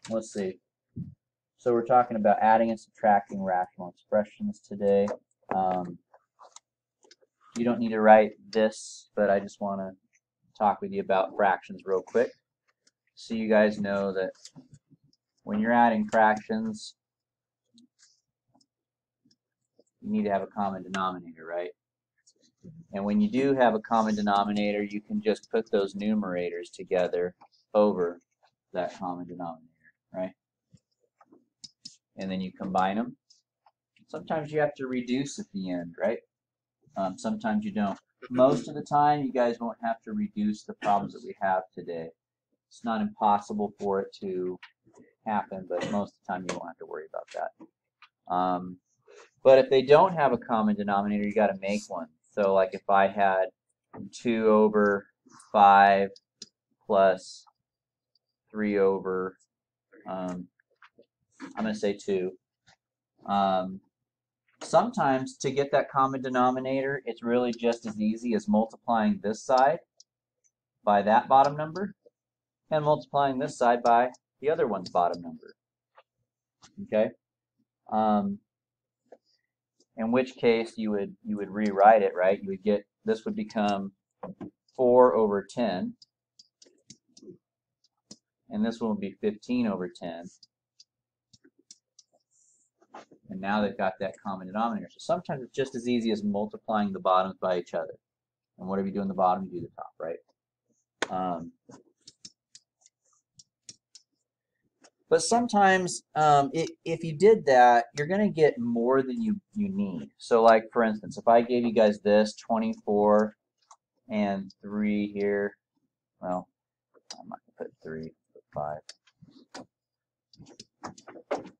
let's see. So we're talking about adding and subtracting rational expressions today. You don't need to write this, but I just want to talk with you about fractions real quick. So you guys know that when you're adding fractions, you need to have a common denominator, right? And when you do have a common denominator, you can just put those numerators together over that common denominator, right? And then you combine them. Sometimes you have to reduce at the end, right? Sometimes you don't. Most of the time, you guys won't have to reduce the problems that we have today. It's not impossible for it to happen, but most of the time you won't have to worry about that. But if they don't have a common denominator, you got to make one. So like if I had 2 over 5 plus 3 over, I'm going to say 2. Sometimes to get that common denominator, it's really just as easy as multiplying this side by that bottom number and multiplying this side by the other one's bottom number. Okay? In which case you would rewrite it, right? You would get, this would become 4 over 10, and this one would be 15 over 10. And now they've got that common denominator. So sometimes it's just as easy as multiplying the bottoms by each other. And whatever you do in the bottom, you do the top, right? But sometimes, if you did that, you're going to get more than you need. So like, for instance, if I gave you guys this, 24 and 3 here, well, I'm not going to put 3, put 5.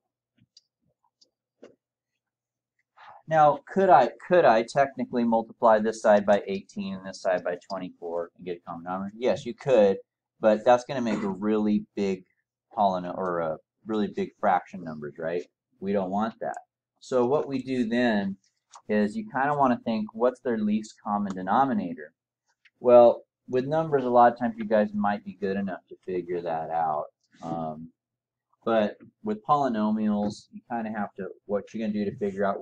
Now, could I technically multiply this side by 18 and this side by 24 and get a common denominator? Yes, you could, but that's going to make a really big polynomial or a really big fraction numbers, right? We don't want that. So what we do then is you kind of want to think, what's their least common denominator? Well, with numbers, a lot of times you guys might be good enough to figure that out. But with polynomials, you kind of have to, what you're going to do to figure out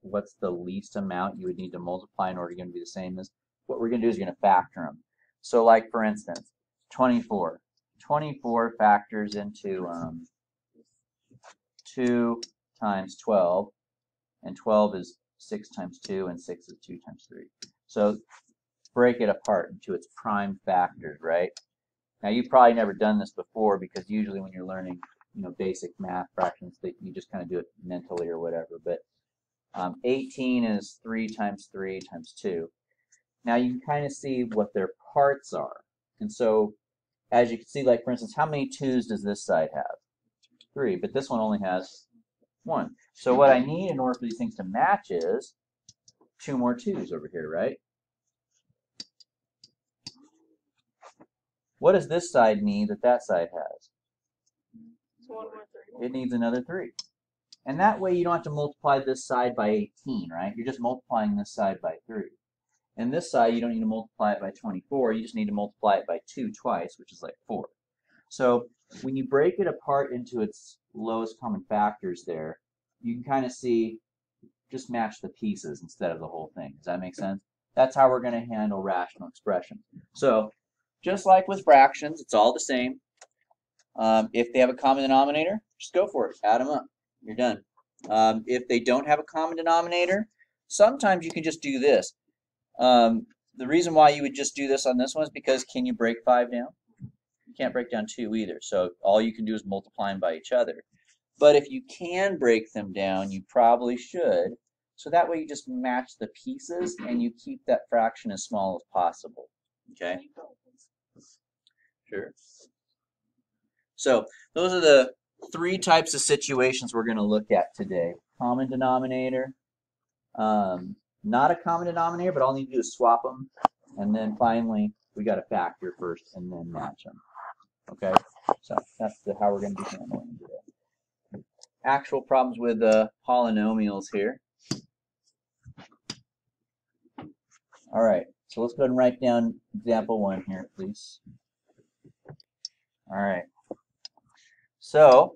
what's the least amount you would need to multiply in order to be the same as, what we're going to do is you're going to factor them. So like, for instance, 24. 24 factors into 2 times 12, and 12 is 6 times 2, and 6 is 2 times 3. So break it apart into its prime factors, right? Now you've probably never done this before, because usually when you're learning, basic math fractions, that you just kind of do it mentally or whatever. But 18 is 3 times 3 times 2. Now you can kind of see what their parts are. And so, as you can see, like for instance, how many 2's does this side have? 3, but this one only has 1. So what I need in order for these things to match is 2 more 2's over here, right? What does this side need that that side has? 1 more 3. It needs another 3. And that way you don't have to multiply this side by 18, right? You're just multiplying this side by 3. And this side, you don't need to multiply it by 24. You just need to multiply it by 2 twice, which is like 4. So when you break it apart into its lowest common factors there, you can kind of see, just match the pieces instead of the whole thing. Does that make sense? That's how we're going to handle rational expressions. So just like with fractions, it's all the same. If they have a common denominator, just go for it. Add them up. You're done. If they don't have a common denominator, sometimes you can just do this. The reason why you would just do this on this one is because, can you break 5 down? You can't break down 2 either. So all you can do is multiply them by each other. But if you can break them down, you probably should. So that way you just match the pieces and you keep that fraction as small as possible. Okay? Sure. So those are the 3 types of situations we're going to look at today. Common denominator, not a common denominator, but all you need to do is swap them. And then finally, we got to factor first and then match them. Okay? So that's how we're going to be handling today. Actual problems with polynomials here. All right, so let's go ahead and write down example 1 here, please. All right. So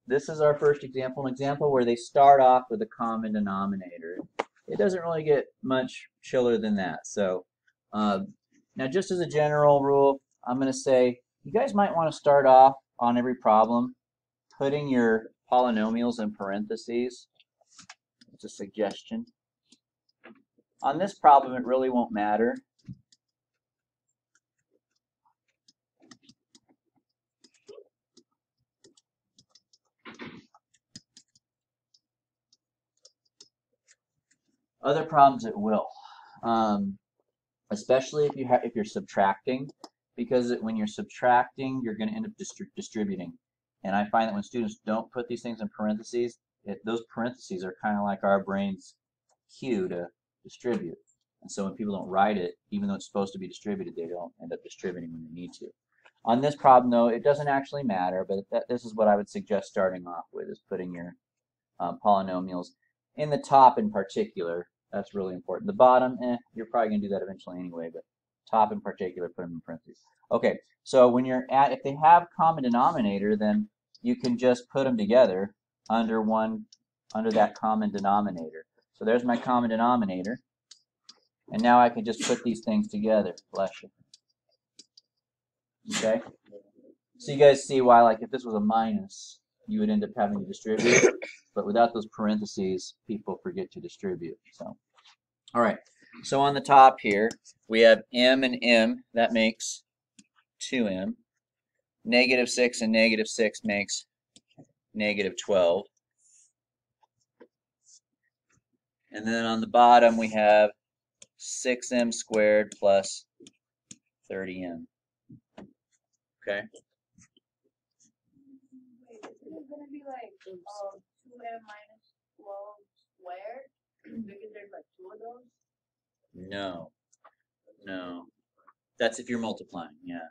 this is our first example, an example where they start off with a common denominator. It doesn't really get much chiller than that. So now just as a general rule, I'm going to say you guys might want to start off on every problem putting your polynomials in parentheses. It's a suggestion. On this problem, it really won't matter. Other problems it will, especially if you're subtracting, because when you're subtracting, you're going to end up distributing. And I find that when students don't put these things in parentheses, those parentheses are kind of like our brain's cue to distribute. And so when people don't write it, even though it's supposed to be distributed, they don't end up distributing when they need to. On this problem, though, it doesn't actually matter, but this is what I would suggest starting off with, is putting your polynomials in the top in particular. That's really important. The bottom, you're probably going to do that eventually anyway, but top in particular, put them in parentheses. Okay, so when you're if they have common denominator, then you can just put them together under that common denominator. So there's my common denominator, and now I can just put these things together. Bless you. Okay? So you guys see why, like, if this was a minus, you would end up having to distribute, but without those parentheses, people forget to distribute. So, all right. So on the top here, we have m and m. That makes 2m. Negative 6 and negative 6 makes negative 12. And then on the bottom, we have 6m squared plus 30m. Okay? Wait, isn't it going to be like 2m minus 12 squared? Because there's like 2 of those? No. No. That's if you're multiplying, yeah.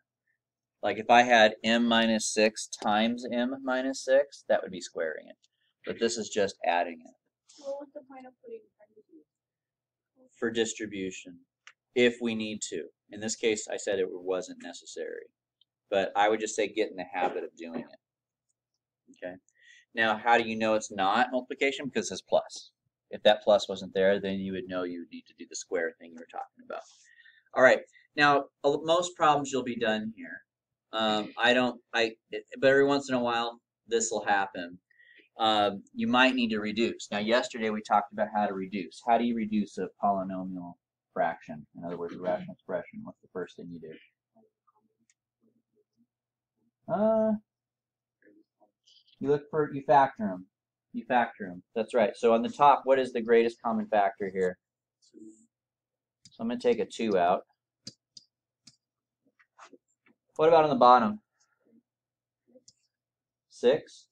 Like if I had m minus 6 times m minus 6, that would be squaring it. But this is just adding it. What was the point of putting parentheses? For distribution, if we need to. In this case, I said it wasn't necessary. But I would just say get in the habit of doing it. Okay. Now, how do you know it's not multiplication? Because it says plus. If that plus wasn't there, then you would know you would need to do the square thing you were talking about. All right. Now, most problems you'll be done here. But every once in a while, this will happen. You might need to reduce. Now, yesterday we talked about how to reduce. How do you reduce a polynomial fraction? In other words, a rational expression. What's the first thing you do? You factor them. You factor them. That's right. So on the top, what is the greatest common factor here? So I'm going to take a 2 out. What about on the bottom? 6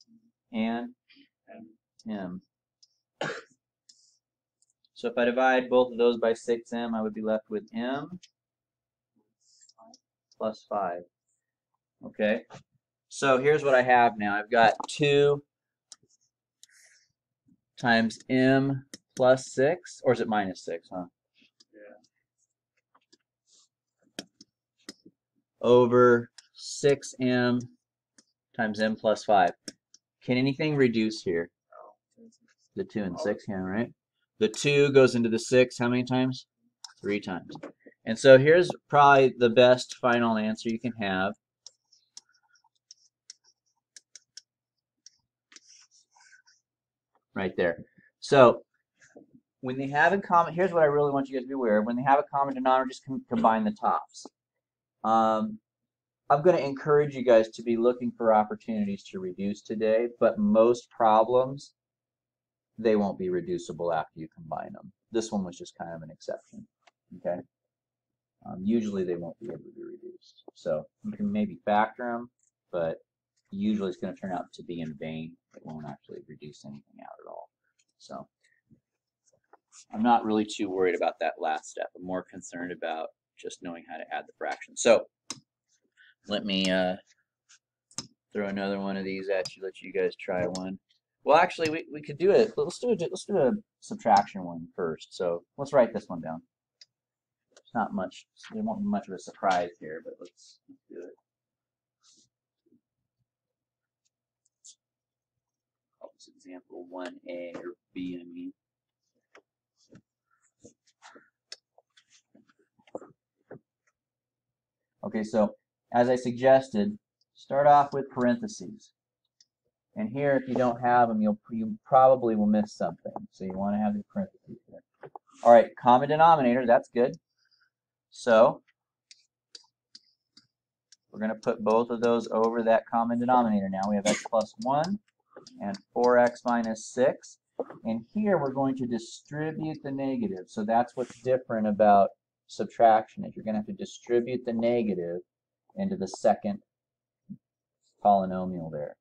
and m. So if I divide both of those by 6m, I would be left with m plus 5. Okay. So here's what I have now. I've got 2 times m plus 6, or is it minus 6, huh? Yeah. Over 6m times m plus 5. Can anything reduce here? The 2 and the 6 can, right? The 2 goes into the 6 how many times? 3 times. And so here's probably the best final answer you can have. Right there. So when they have in common, here's what I really want you guys to be aware of. When they have a common denominator, just combine the tops. I'm going to encourage you guys to be looking for opportunities to reduce today, but most problems, they won't be reducible after you combine them. This one was just kind of an exception. Okay. Usually they won't be able to be reduced. So you can maybe factor them, but usually it's going to turn out to be in vain. It won't actually reduce anything out at all. So I'm not really too worried about that last step. I'm more concerned about just knowing how to add the fractions. So let me throw another one of these at you. Let you guys try one. Well, actually, we could do it. Let's do a subtraction one first. So let's write this one down. It's not much. There won't be much of a surprise here, but let's do it. It's example 1a, or b, I mean. Okay, so as I suggested, start off with parentheses. And here, if you don't have them, you probably will miss something. So you want to have the parentheses here. All right, common denominator, that's good. So we're going to put both of those over that common denominator now. We have x plus 1 and 4x minus 6. And here we're going to distribute the negative. So that's what's different about subtraction, is you're going to have to distribute the negative into the second polynomial there.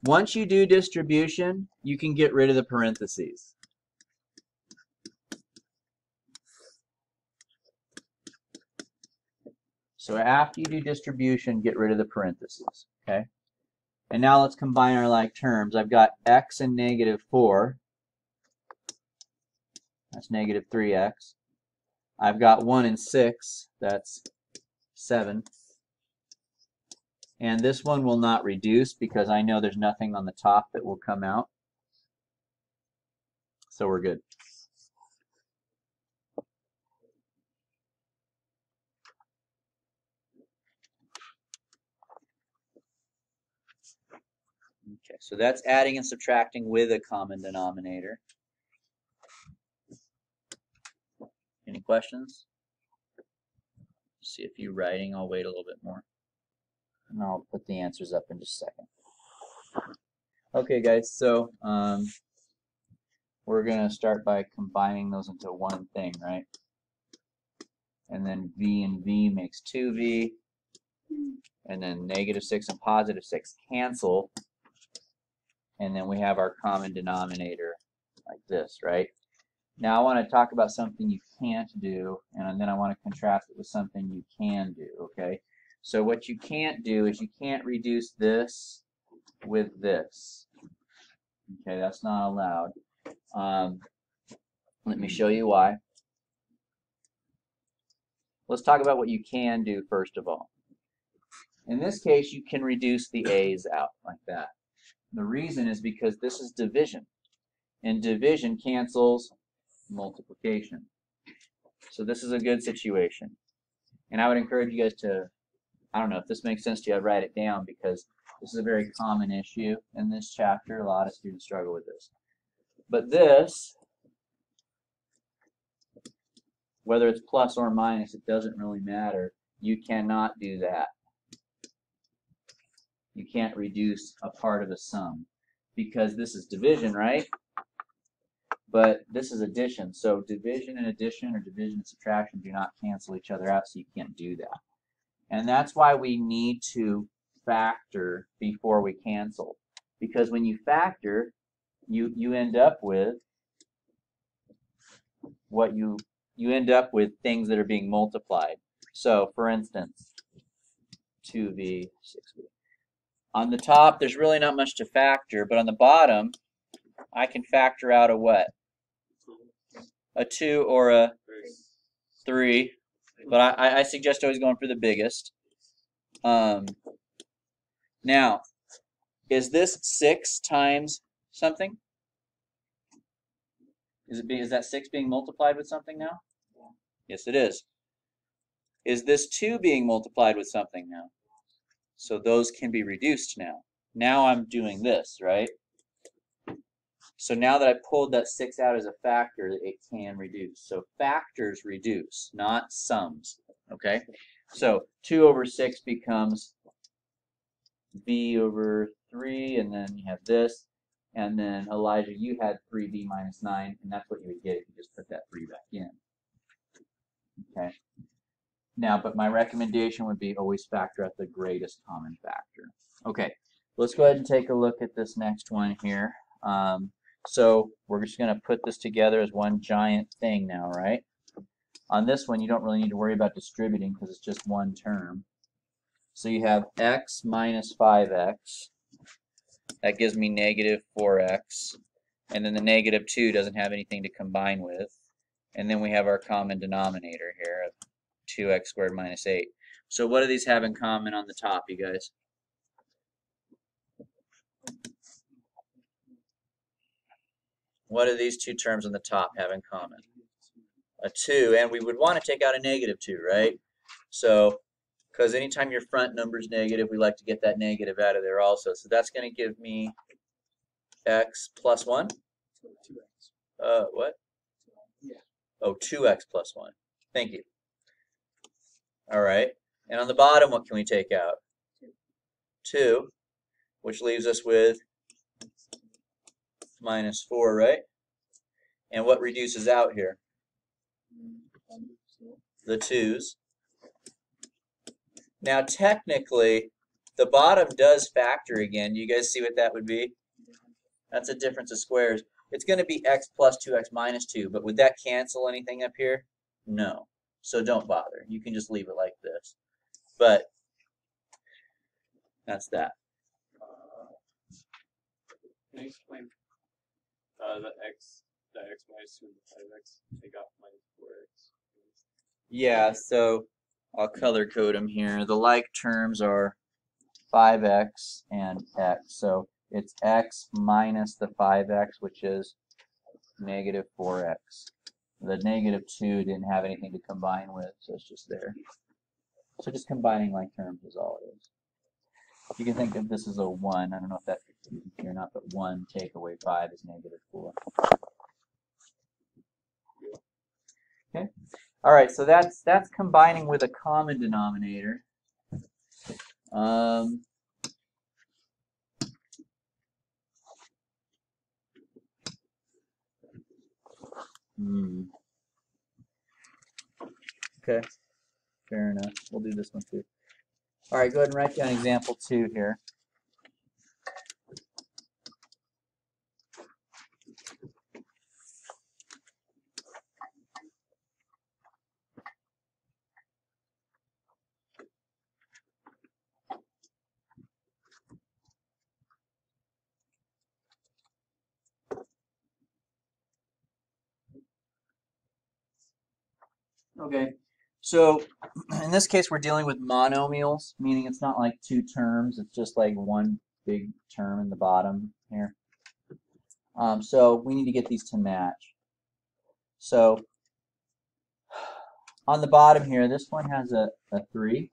Once you do distribution, you can get rid of the parentheses. So after you do distribution, get rid of the parentheses, okay? And now let's combine our like terms. I've got x and negative 4. That's negative 3x. I've got 1 and 6. That's 7. And this one will not reduce because I know there's nothing on the top that will come out. So we're good. Okay, so that's adding and subtracting with a common denominator. Any questions? See a few writing. I'll wait a little bit more. And I'll put the answers up in just a second. Okay, guys, so we're going to start by combining those into one thing, right? And then v and v makes 2v. And then negative 6 and positive 6 cancel. And then we have our common denominator like this, right? Now I want to talk about something you can't do, and then I want to contrast it with something you can do, okay? So what you can't do is you can't reduce this with this. Okay, that's not allowed. Let me show you why. Let's talk about what you can do first of all. In this case, you can reduce the a's out like that. The reason is because this is division, and division cancels multiplication. So this is a good situation. And I would encourage you guys to, I don't know if this makes sense to you, I'd write it down because this is a very common issue in this chapter. A lot of students struggle with this. But this, whether it's plus or minus, it doesn't really matter. You cannot do that. You can't reduce a part of a sum because this is division, right? But this is addition. So division and addition or division and subtraction do not cancel each other out, so you can't do that. And that's why we need to factor before we cancel. Because when you factor, you end up with what you end up with things that are being multiplied. So for instance, 2v, 6v. On the top, there's really not much to factor, but on the bottom, I can factor out a what? A 2 or a 3. But I suggest always going for the biggest. Now, is this 6 times something? Is that 6 being multiplied with something now? Yes, it is. Is this 2 being multiplied with something now? So those can be reduced now. Now I'm doing this, right? So now that I pulled that 6 out as a factor, it can reduce. So factors reduce, not sums. Okay? So 2 over 6 becomes b over 3, and then you have this. And then, Elijah, you had 3b minus 9, and that's what you would get if you just put that 3 back in. Okay? Now, but my recommendation would be always factor out the greatest common factor. Okay, let's go ahead and take a look at this next one here. So we're just going to put this together as one giant thing now, right? On this one, you don't really need to worry about distributing because it's just one term. So you have x minus 5x. That gives me negative 4x. And then the negative 2 doesn't have anything to combine with. And then we have our common denominator here of 2x squared minus 8. So what do these have in common on the top, you guys? What do these two terms on the top have in common? A 2, and we would want to take out a negative 2, right? So, because anytime your front number is negative, we like to get that negative out of there also. So that's going to give me x plus 1? 2x. What? Yeah. Oh, 2x plus 1. Thank you. All right. And on the bottom, what can we take out? 2, which leaves us with minus 4, right? And what reduces out here? The 2's. Now, technically, the bottom does factor again. Do you guys see what that would be? That's a difference of squares. It's going to be x plus 2x minus 2, but would that cancel anything up here? No. So don't bother. You can just leave it like this. But that's that. Can you explain the x minus 2 and the 5x? Take out minus 4x. Yeah, so I'll color code them here. The like terms are 5x and x. So it's x minus the 5x, which is negative 4x. The negative 2 didn't have anything to combine with, so it's just there. So just combining like terms is all it is. You can think of this as a 1. I don't know if that's here or not, but 1 take away 5 is negative 4. Okay. All right, so that's combining with a common denominator. Okay, fair enough. We'll do this one too. All right, go ahead and write down example 2 here. Okay, so in this case we're dealing with monomials, meaning it's not like two terms, it's just like one big term in the bottom here. So we need to get these to match. So on the bottom here, this one has a 3,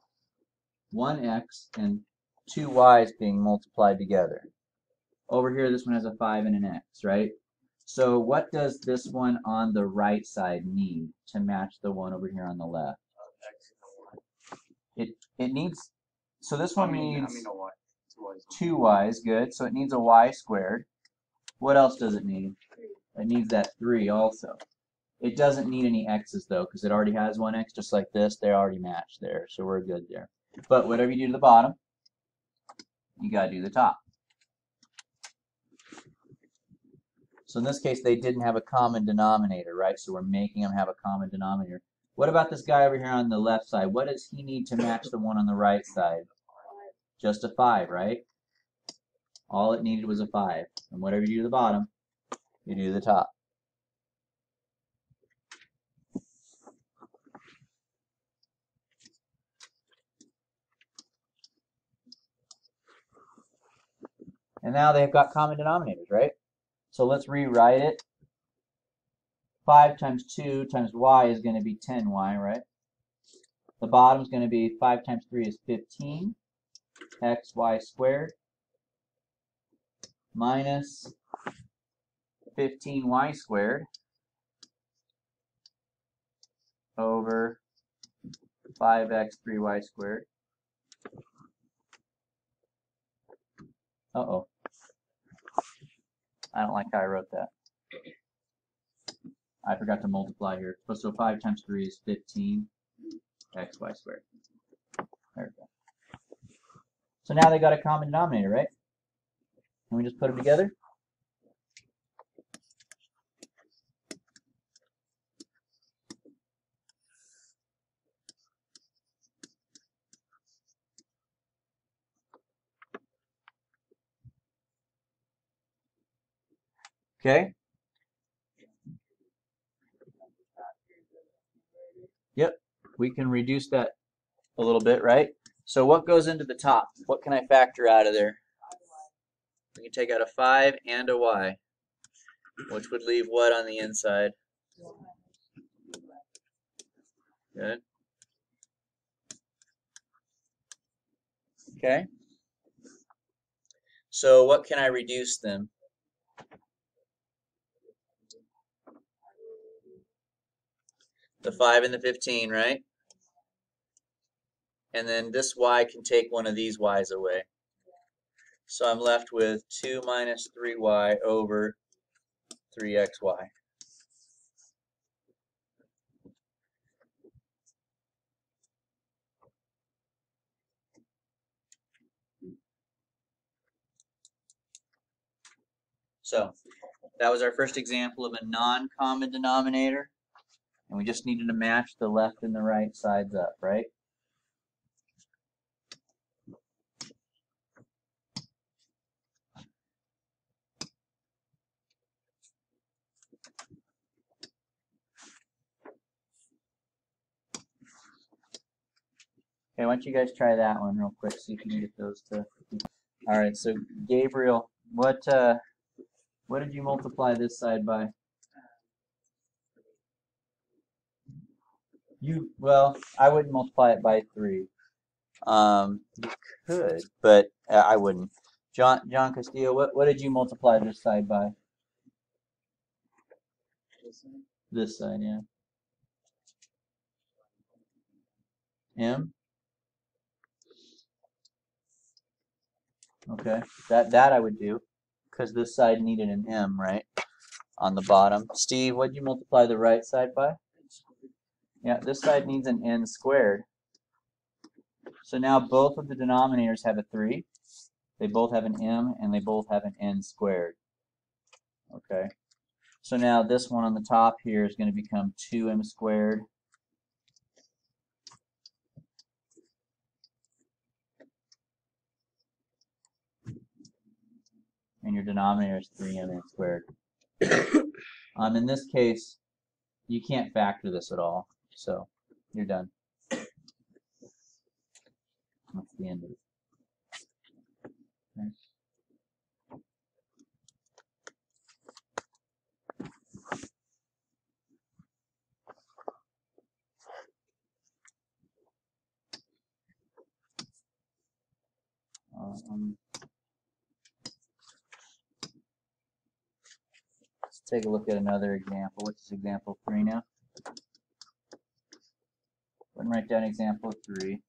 1x, and 2 y's being multiplied together. Over here, this one has a 5 and an x, right? So what does this one on the right side need to match the one over here on the left? It needs, so this one needs 2 y's, good. So it needs a y squared. What else does it need? It needs that 3 also. It doesn't need any x's though, because it already has one x just like this. They already match there, so we're good there. But whatever you do to the bottom, you got to do the top. So in this case, they didn't have a common denominator, right? So we're making them have a common denominator. What about this guy over here on the left side? What does he need to match the one on the right side? Just a 5, right? All it needed was a 5. And whatever you do to the bottom, you do to the top. And now they've got common denominators, right? So let's rewrite it. 5 times 2 times y is going to be 10y, right? The bottom is going to be 5 times 3 is 15 xy squared minus 15y squared over 5x 3y squared. Uh-oh. I don't like how I wrote that. I forgot to multiply here. So 5 times 3 is 15 xy squared. There we go. So now they got a common denominator, right? Can we just put them together? Okay. Yep. We can reduce that a little bit, right? So what goes into the top? What can I factor out of there? We can take out a 5 and a y. which would leave what on the inside? Good. Okay. So what can I reduce them? The 5 and the 15, right? And then this y can take one of these y's away. So I'm left with 2 minus 3y over 3xy. So that was our first example of a non-common denominator. And we just needed to match the left and the right sides up, right? Okay, why don't you guys try that one real quick, see if you can get those to... All right, so Gabriel, what did you multiply this side by? Well, I wouldn't multiply it by 3. You could, but I wouldn't. John Castillo, what did you multiply this side by? This side, yeah. M? Okay, that I would do, because this side needed an M, right? On the bottom. Steve, what did you multiply the right side by? Yeah, this side needs an n squared. So now both of the denominators have a 3. They both have an m, and they both have an n squared. Okay. So now this one on the top here is going to become 2m squared. And your denominator is 3mn squared. In this case, you can't factor this at all, so you're done. That's the end of it. Okay. Let's take a look at another example. What's example 3 now? Go ahead and write down example 3.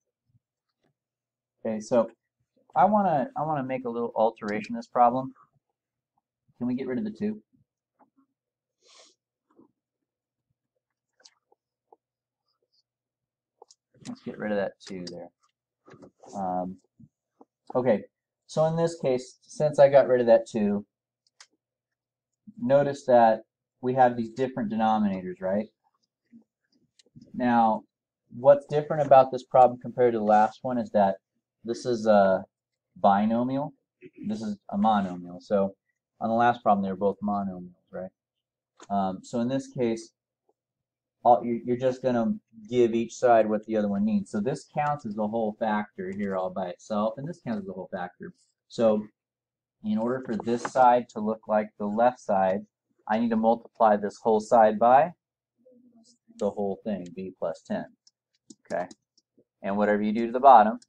Okay, so I wanna make a little alteration in this problem. Can we get rid of the 2? Let's get rid of that 2 there. Okay, so in this case, since I got rid of that 2, notice that we have these different denominators, right? Now, what's different about this problem compared to the last one is that this is a binomial, this is a monomial. So on the last problem, they were both monomials, right? So in this case, you're just going to give each side what the other one needs. So this counts as the whole factor here all by itself, and this counts as the whole factor. So in order for this side to look like the left side, I need to multiply this whole side by the whole thing, b plus 10. Okay? And whatever you do to the bottom,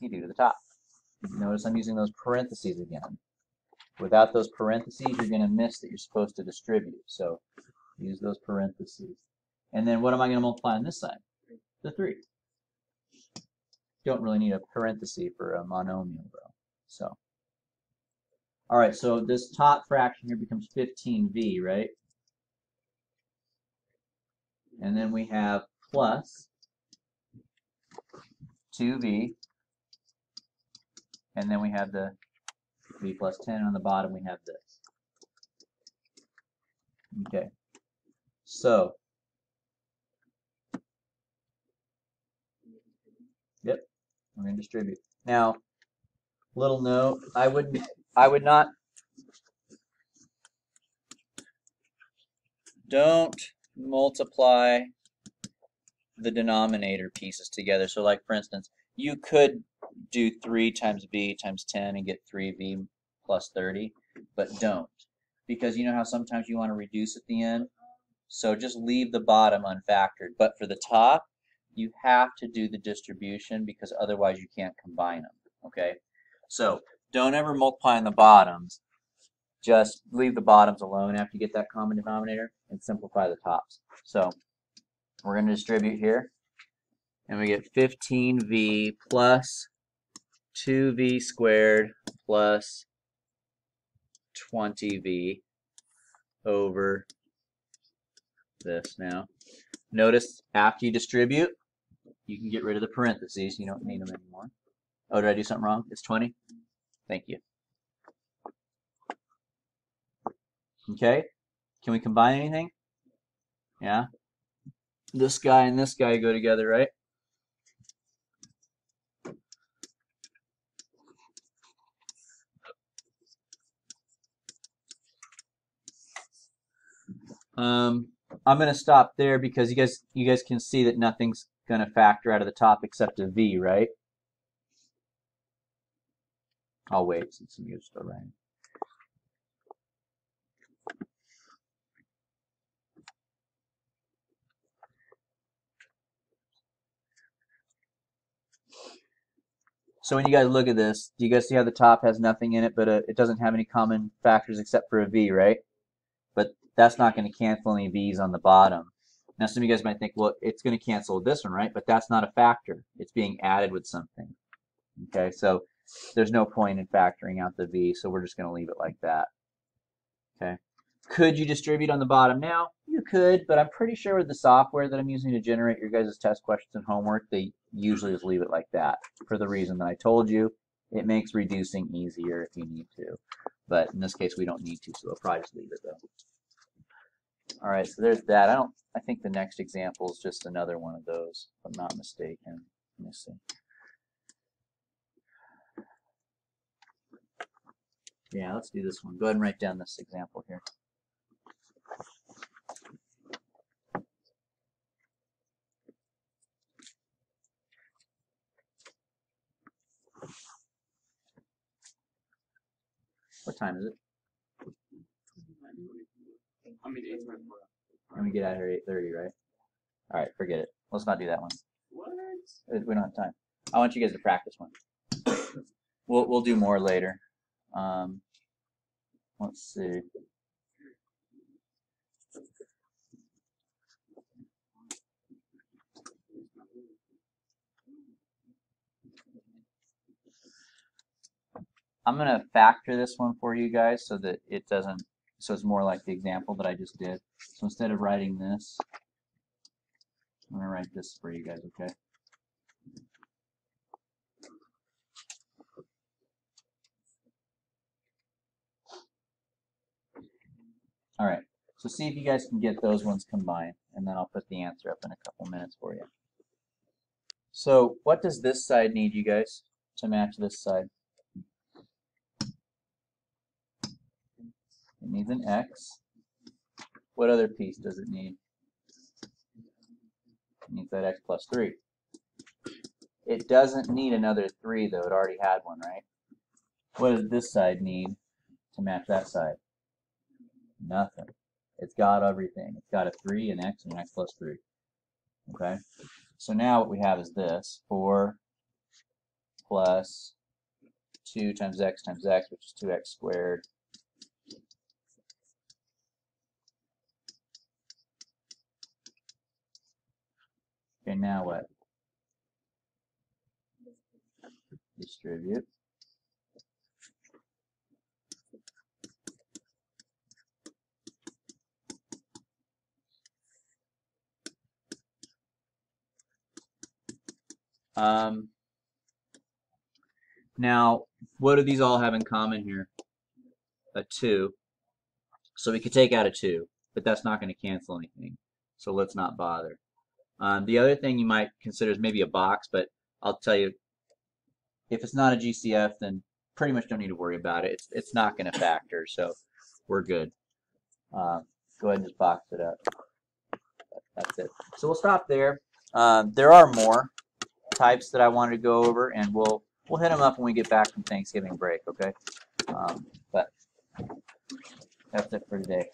you do to the top. Notice I'm using those parentheses again. Without those parentheses, you're going to miss that you're supposed to distribute. So use those parentheses. And then what am I going to multiply on this side? The 3. Don't really need a parenthesis for a monomial, though. So, all right, so this top fraction here becomes 15v, right? And then we have plus 2v, and then we have the v plus 10, and on the bottom we have this. Okay, so, yep, we're going to distribute. Now, little note, I would not, don't multiply the denominator pieces together. So like, for instance, you could do 3 times b times 10 and get 3v plus 30, but don't. because you know how sometimes you want to reduce at the end? So just leave the bottom unfactored. But for the top, you have to do the distribution because otherwise you can't combine them, okay? So don't ever multiply on the bottoms. Just leave the bottoms alone after you get that common denominator and simplify the tops. So we're going to distribute here, and we get 15v plus 2v squared plus 20v over this. Now, notice after you distribute, you can get rid of the parentheses. You don't need them anymore. Oh, did I do something wrong? It's 20? Thank you. Okay, can we combine anything? Yeah. This guy and this guy go together, right? I'm going to stop there because you guys can see that nothing's going to factor out of the top except a v, right? I'll wait since some of you are still writing. So when you guys look at this, do you guys see how the top has nothing in it, but it doesn't have any common factors except for a v, right? But that's not going to cancel any v's on the bottom. Now some of you guys might think, well, it's going to cancel this one, right? But that's not a factor. It's being added with something. Okay, so there's no point in factoring out the v, so we're just going to leave it like that. Okay. Could you distribute on the bottom now? You could, but I'm pretty sure with the software that I'm using to generate your guys' test questions and homework, they usually just leave it like that for the reason that I told you. It makes reducing easier if you need to. But in this case, we don't need to, so we'll probably just leave it though. All right, so there's that. I think the next example is just another one of those, if I'm not mistaken. Let me see. Yeah, let's do this one. Go ahead and write down this example here. What time is it? I mean, 8:24. And we get out here at 8:30, right? All right, forget it. Let's not do that one. What? We don't have time. I want you guys to practice one. We'll do more later. Let's see. I'm gonna factor this one for you guys so that it doesn't. So it's more like the example that I just did. So instead of writing this, I'm gonna write this for you guys. Okay. All right, so see if you guys can get those ones combined, and then I'll put the answer up in a couple minutes for you. So what does this side need, you guys, to match this side? It needs an x. What other piece does it need? It needs that x plus 3. It doesn't need another 3, though. It already had one, right? What does this side need to match that side? Nothing. It's got everything. It's got a 3, an x, and an x plus 3. Okay? So now what we have is this. 4 plus 2 times x, which is 2x squared. Okay, now what? Distribute. Now, what do these all have in common here? A 2. So we could take out a 2, but that's not going to cancel anything. So let's not bother. The other thing you might consider is maybe a box, but I'll tell you, if it's not a GCF, then pretty much don't need to worry about it. It's not going to factor, so we're good. Go ahead and just box it up. That's it. So we'll stop there. There are more types that I wanted to go over, and we'll hit them up when we get back from Thanksgiving break, okay? But That's it for today.